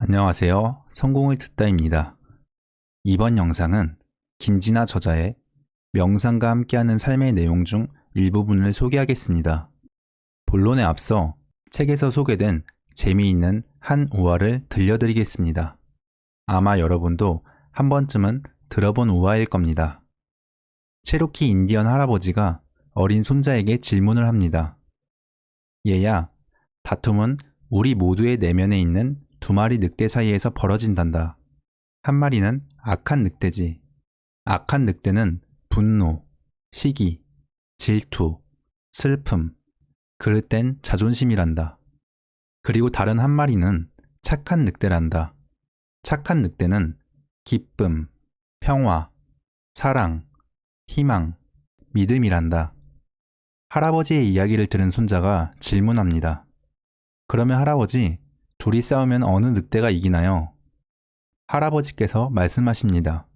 안녕하세요. 성공을 듣다입니다. 이번 영상은 김진아 저자의 명상과 함께하는 삶의 내용 중 일부분을 소개하겠습니다. 본론에 앞서 책에서 소개된 재미있는 한 우화를 들려드리겠습니다. 아마 여러분도 한 번쯤은 들어본 우화일 겁니다. 체로키 인디언 할아버지가 어린 손자에게 질문을 합니다. 얘야, 다툼은 우리 모두의 내면에 있는 두 마리 늑대 사이에서 벌어진단다. 한 마리는 악한 늑대지. 악한 늑대는 분노, 시기, 질투, 슬픔, 그릇된 자존심이란다. 그리고 다른 한 마리는 착한 늑대란다. 착한 늑대는 기쁨, 평화, 사랑, 희망, 믿음이란다. 할아버지의 이야기를 들은 손자가 질문합니다. 그러면 할아버지, 둘이 싸우면 어느 늑대가 이기나요? 할아버지께서 말씀하십니다.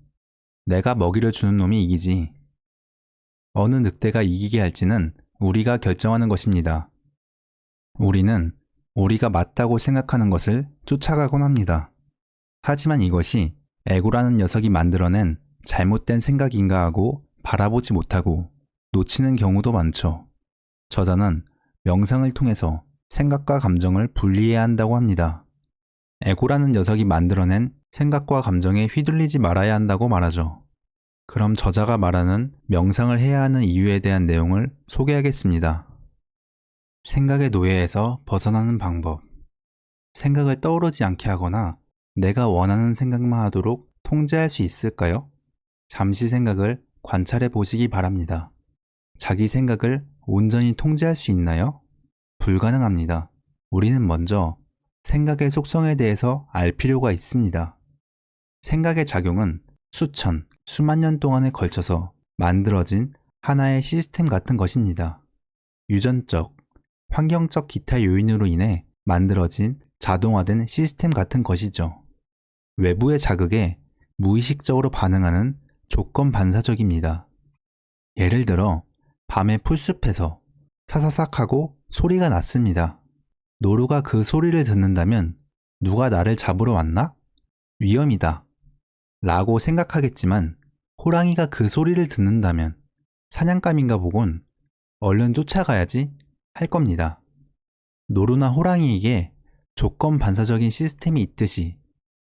내가 먹이를 주는 놈이 이기지. 어느 늑대가 이기게 할지는 우리가 결정하는 것입니다. 우리는 우리가 맞다고 생각하는 것을 쫓아가곤 합니다. 하지만 이것이 에고라는 녀석이 만들어낸 잘못된 생각인가 하고 바라보지 못하고 놓치는 경우도 많죠. 저자는 명상을 통해서 생각과 감정을 분리해야 한다고 합니다. 에고라는 녀석이 만들어낸 생각과 감정에 휘둘리지 말아야 한다고 말하죠. 그럼 저자가 말하는 명상을 해야 하는 이유에 대한 내용을 소개하겠습니다. 생각의 노예에서 벗어나는 방법. 생각을 떠오르지 않게 하거나 내가 원하는 생각만 하도록 통제할 수 있을까요? 잠시 생각을 관찰해 보시기 바랍니다. 자기 생각을 온전히 통제할 수 있나요? 불가능합니다. 우리는 먼저 생각의 속성에 대해서 알 필요가 있습니다. 생각의 작용은 수천, 수만 년 동안에 걸쳐서 만들어진 하나의 시스템 같은 것입니다. 유전적, 환경적 기타 요인으로 인해 만들어진 자동화된 시스템 같은 것이죠. 외부의 자극에 무의식적으로 반응하는 조건 반사적입니다. 예를 들어 밤에 풀숲에서 사사삭 하고 소리가 났습니다. 노루가 그 소리를 듣는다면 누가 나를 잡으러 왔나? 위험이다. 라고 생각하겠지만 호랑이가 그 소리를 듣는다면 사냥감인가 보군. 얼른 쫓아가야지 할 겁니다. 노루나 호랑이에게 조건 반사적인 시스템이 있듯이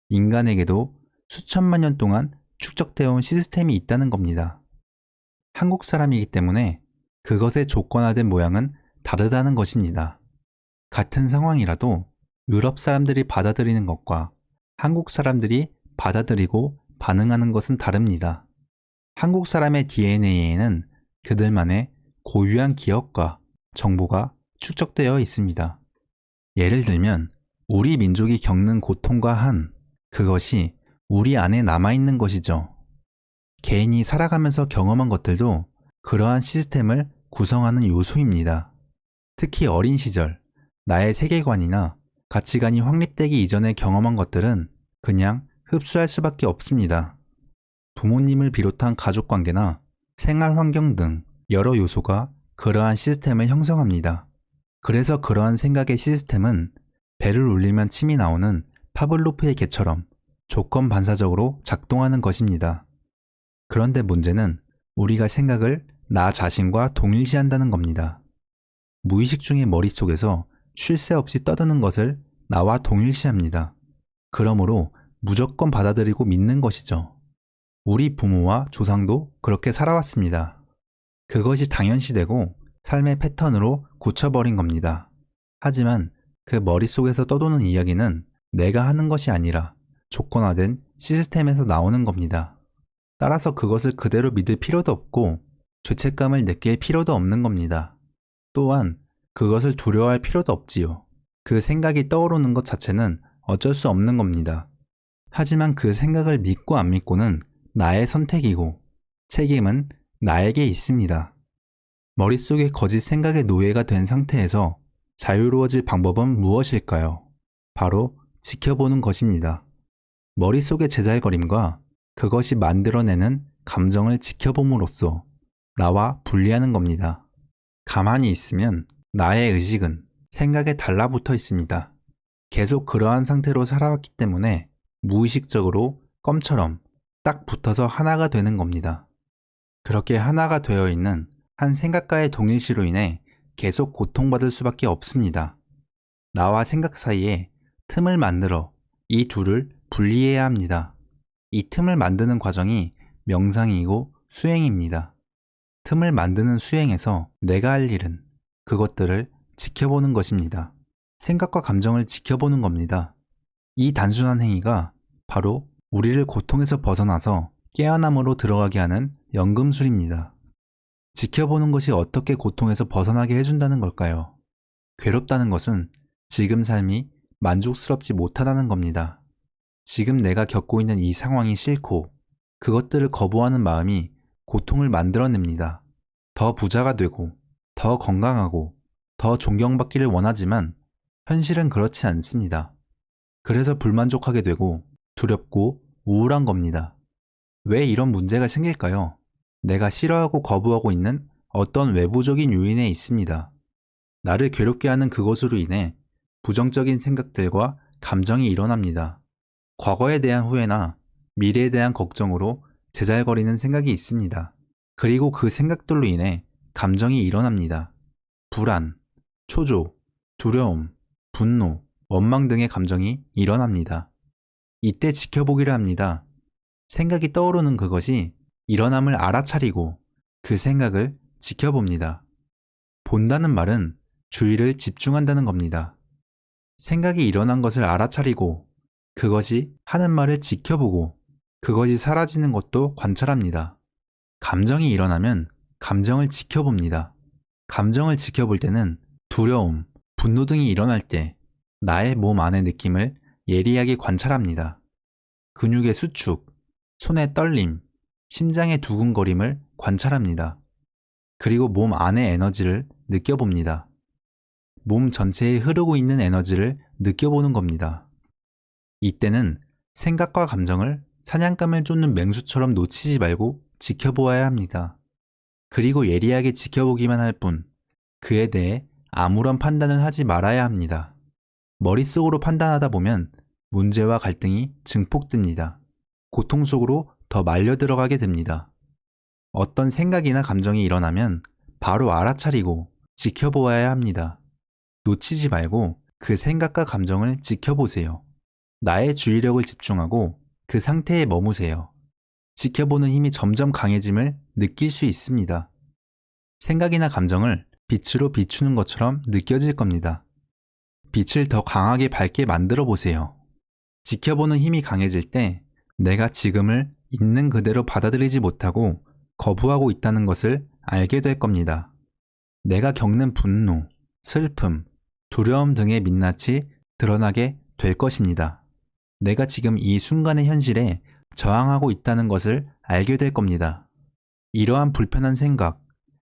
인간에게도 수천만 년 동안 축적되어 온 시스템이 있다는 겁니다. 한국 사람이기 때문에 그것의 조건화된 모양은 다르다는 것입니다. 같은 상황이라도 유럽 사람들이 받아들이는 것과 한국 사람들이 받아들이고 반응하는 것은 다릅니다. 한국 사람의 DNA에는 그들만의 고유한 기억과 정보가 축적되어 있습니다. 예를 들면 우리 민족이 겪는 고통과 그것이 우리 안에 남아있는 것이죠. 개인이 살아가면서 경험한 것들도 그러한 시스템을 구성하는 요소입니다. 특히 어린 시절, 나의 세계관이나 가치관이 확립되기 이전에 경험한 것들은 그냥 흡수할 수밖에 없습니다. 부모님을 비롯한 가족관계나 생활 환경 등 여러 요소가 그러한 시스템을 형성합니다. 그래서 그러한 생각의 시스템은 배를 울리면 침이 나오는 파블로프의 개처럼 조건 반사적으로 작동하는 것입니다. 그런데 문제는 우리가 생각을 나 자신과 동일시한다는 겁니다. 무의식 중에 머릿속에서 쉴 새 없이 떠드는 것을 나와 동일시합니다. 그러므로 무조건 받아들이고 믿는 것이죠. 우리 부모와 조상도 그렇게 살아왔습니다. 그것이 당연시되고 삶의 패턴으로 굳혀버린 겁니다. 하지만 그 머릿속에서 떠도는 이야기는 내가 하는 것이 아니라 조건화된 시스템에서 나오는 겁니다. 따라서 그것을 그대로 믿을 필요도 없고 죄책감을 느낄 필요도 없는 겁니다. 또한 그것을 두려워할 필요도 없지요. 그 생각이 떠오르는 것 자체는 어쩔 수 없는 겁니다. 하지만 그 생각을 믿고 안 믿고는 나의 선택이고 책임은 나에게 있습니다. 머릿속에 거짓 생각의 노예가 된 상태에서 자유로워질 방법은 무엇일까요? 바로 지켜보는 것입니다. 머릿속의 제잘거림과 그것이 만들어내는 감정을 지켜봄으로써 나와 분리하는 겁니다. 가만히 있으면 나의 의식은 생각에 달라붙어 있습니다. 계속 그러한 상태로 살아왔기 때문에 무의식적으로 껌처럼 딱 붙어서 하나가 되는 겁니다. 그렇게 하나가 되어 있는 한 생각과의 동일시로 인해 계속 고통받을 수밖에 없습니다. 나와 생각 사이에 틈을 만들어 이 둘을 분리해야 합니다. 이 틈을 만드는 과정이 명상이고 수행입니다. 틈을 만드는 수행에서 내가 할 일은 그것들을 지켜보는 것입니다. 생각과 감정을 지켜보는 겁니다. 이 단순한 행위가 바로 우리를 고통에서 벗어나서 깨어남으로 들어가게 하는 연금술입니다. 지켜보는 것이 어떻게 고통에서 벗어나게 해준다는 걸까요? 괴롭다는 것은 지금 삶이 만족스럽지 못하다는 겁니다. 지금 내가 겪고 있는 이 상황이 싫고 그것들을 거부하는 마음이 고통을 만들어냅니다. 더 부자가 되고 더 건강하고 더 존경받기를 원하지만 현실은 그렇지 않습니다. 그래서 불만족하게 되고 두렵고 우울한 겁니다. 왜 이런 문제가 생길까요? 내가 싫어하고 거부하고 있는 어떤 외부적인 요인에 있습니다. 나를 괴롭게 하는 그것으로 인해 부정적인 생각들과 감정이 일어납니다. 과거에 대한 후회나 미래에 대한 걱정으로 제잘거리는 생각이 있습니다. 그리고 그 생각들로 인해 감정이 일어납니다. 불안, 초조, 두려움, 분노, 원망 등의 감정이 일어납니다. 이때 지켜보기를 합니다. 생각이 떠오르는 그것이 일어남을 알아차리고 그 생각을 지켜봅니다. 본다는 말은 주의를 집중한다는 겁니다. 생각이 일어난 것을 알아차리고 그것이 하는 말을 지켜보고 그것이 사라지는 것도 관찰합니다. 감정이 일어나면 감정을 지켜봅니다. 감정을 지켜볼 때는 두려움, 분노 등이 일어날 때 나의 몸 안의 느낌을 예리하게 관찰합니다. 근육의 수축, 손의 떨림, 심장의 두근거림을 관찰합니다. 그리고 몸 안의 에너지를 느껴봅니다. 몸 전체에 흐르고 있는 에너지를 느껴보는 겁니다. 이때는 생각과 감정을 사냥감을 쫓는 맹수처럼 놓치지 말고 지켜보아야 합니다. 그리고 예리하게 지켜보기만 할 뿐, 그에 대해 아무런 판단을 하지 말아야 합니다. 머릿속으로 판단하다 보면 문제와 갈등이 증폭됩니다. 고통 속으로 더 말려 들어가게 됩니다. 어떤 생각이나 감정이 일어나면 바로 알아차리고 지켜보아야 합니다. 놓치지 말고 그 생각과 감정을 지켜보세요. 나의 주의력을 집중하고 그 상태에 머무세요. 지켜보는 힘이 점점 강해짐을 느낄 수 있습니다. 생각이나 감정을 빛으로 비추는 것처럼 느껴질 겁니다. 빛을 더 강하게 밝게 만들어 보세요. 지켜보는 힘이 강해질 때 내가 지금을 있는 그대로 받아들이지 못하고 거부하고 있다는 것을 알게 될 겁니다. 내가 겪는 분노, 슬픔, 두려움 등의 민낯이 드러나게 될 것입니다. 내가 지금 이 순간의 현실에 저항하고 있다는 것을 알게 될 겁니다. 이러한 불편한 생각,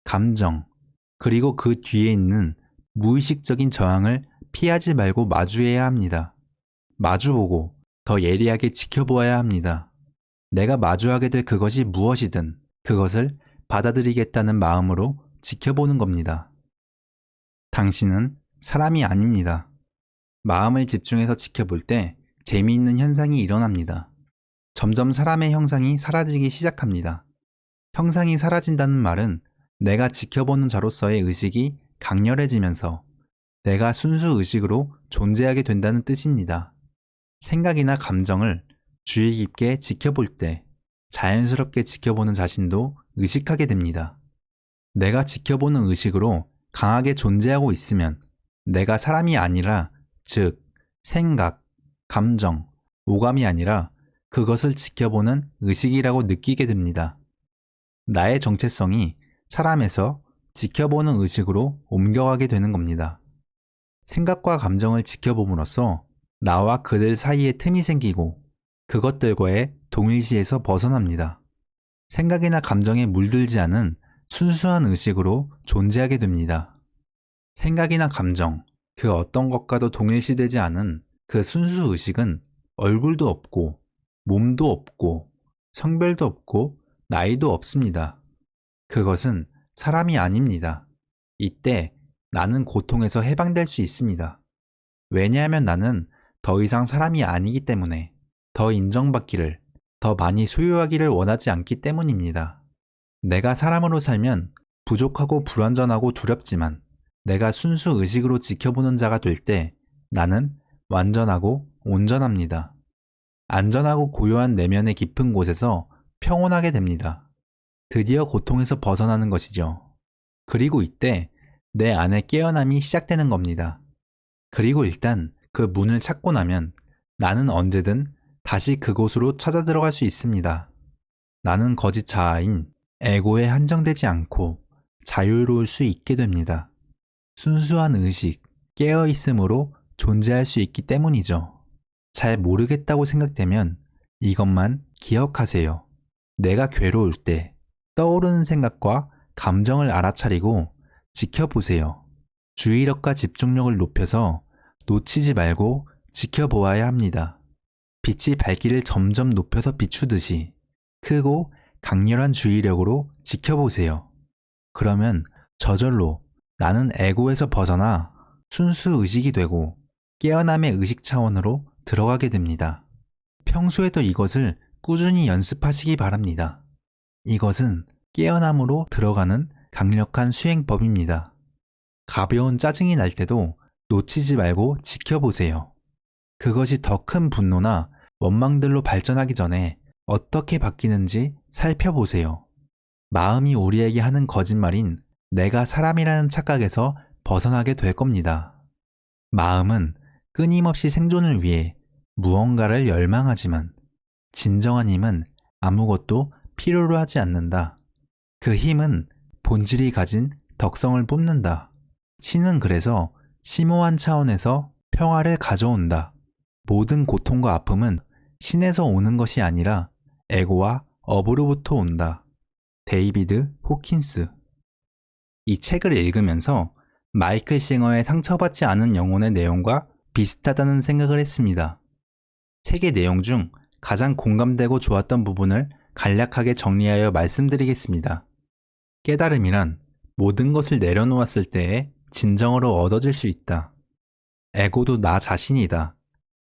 감정, 그리고 그 뒤에 있는 무의식적인 저항을 피하지 말고 마주해야 합니다. 마주보고 더 예리하게 지켜보아야 합니다. 내가 마주하게 될 그것이 무엇이든 그것을 받아들이겠다는 마음으로 지켜보는 겁니다. 당신은 사람이 아닙니다. 마음을 집중해서 지켜볼 때 재미있는 현상이 일어납니다. 점점 사람의 형상이 사라지기 시작합니다. 형상이 사라진다는 말은 내가 지켜보는 자로서의 의식이 강렬해지면서 내가 순수 의식으로 존재하게 된다는 뜻입니다. 생각이나 감정을 주의 깊게 지켜볼 때 자연스럽게 지켜보는 자신도 의식하게 됩니다. 내가 지켜보는 의식으로 강하게 존재하고 있으면 내가 사람이 아니라, 즉, 생각, 감정, 오감이 아니라 그것을 지켜보는 의식이라고 느끼게 됩니다. 나의 정체성이 사람에서 지켜보는 의식으로 옮겨가게 되는 겁니다. 생각과 감정을 지켜봄으로써 나와 그들 사이에 틈이 생기고 그것들과의 동일시에서 벗어납니다. 생각이나 감정에 물들지 않은 순수한 의식으로 존재하게 됩니다. 생각이나 감정, 그 어떤 것과도 동일시되지 않은 그 순수 의식은 얼굴도 없고 몸도 없고 성별도 없고 나이도 없습니다. 그것은 사람이 아닙니다. 이때 나는 고통에서 해방될 수 있습니다. 왜냐하면 나는 더 이상 사람이 아니기 때문에, 더 인정받기를, 더 많이 소유하기를 원하지 않기 때문입니다. 내가 사람으로 살면 부족하고 불완전하고 두렵지만 내가 순수 의식으로 지켜보는 자가 될 때 나는 완전하고 온전합니다. 안전하고 고요한 내면의 깊은 곳에서 평온하게 됩니다. 드디어 고통에서 벗어나는 것이죠. 그리고 이때 내 안의 깨어남이 시작되는 겁니다. 그리고 일단 그 문을 찾고 나면 나는 언제든 다시 그곳으로 찾아 들어갈 수 있습니다. 나는 거짓 자아인 에고에 한정되지 않고 자유로울 수 있게 됩니다. 순수한 의식, 깨어있음으로 존재할 수 있기 때문이죠. 잘 모르겠다고 생각되면 이것만 기억하세요. 내가 괴로울 때 떠오르는 생각과 감정을 알아차리고 지켜보세요. 주의력과 집중력을 높여서 놓치지 말고 지켜보아야 합니다. 빛이 밝기를 점점 높여서 비추듯이 크고 강렬한 주의력으로 지켜보세요. 그러면 저절로 나는 에고에서 벗어나 순수 의식이 되고 깨어남의 의식 차원으로 들어가게 됩니다. 평소에도 이것을 꾸준히 연습하시기 바랍니다. 이것은 깨어남으로 들어가는 강력한 수행법입니다. 가벼운 짜증이 날 때도 놓치지 말고 지켜보세요. 그것이 더 큰 분노나 원망들로 발전하기 전에 어떻게 바뀌는지 살펴보세요. 마음이 우리에게 하는 거짓말인 내가 사람이라는 착각에서 벗어나게 될 겁니다. 마음은 끊임없이 생존을 위해 무언가를 열망하지만 진정한 힘은 아무것도 필요로 하지 않는다. 그 힘은 본질이 가진 덕성을 뿜는다. 신은 그래서 심오한 차원에서 평화를 가져온다. 모든 고통과 아픔은 신에서 오는 것이 아니라 에고와 업으로부터 온다. 데이비드 호킨스. 이 책을 읽으면서 마이클 싱어의 상처받지 않은 영혼의 내용과 비슷하다는 생각을 했습니다. 책의 내용 중 가장 공감되고 좋았던 부분을 간략하게 정리하여 말씀드리겠습니다. 깨달음이란 모든 것을 내려놓았을 때에 진정으로 얻어질 수 있다. 에고도 나 자신이다.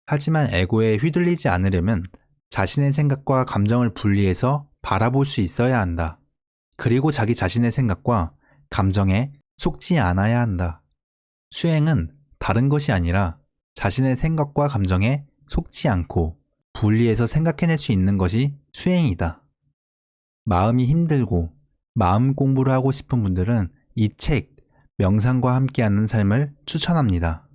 하지만 에고에 휘둘리지 않으려면 자신의 생각과 감정을 분리해서 바라볼 수 있어야 한다. 그리고 자기 자신의 생각과 감정에 속지 않아야 한다. 수행은 다른 것이 아니라 자신의 생각과 감정에 속지 않고 분리해서 생각해낼 수 있는 것이 수행이다. 마음이 힘들고 마음 공부를 하고 싶은 분들은 이 책, 명상과 함께하는 삶을 추천합니다.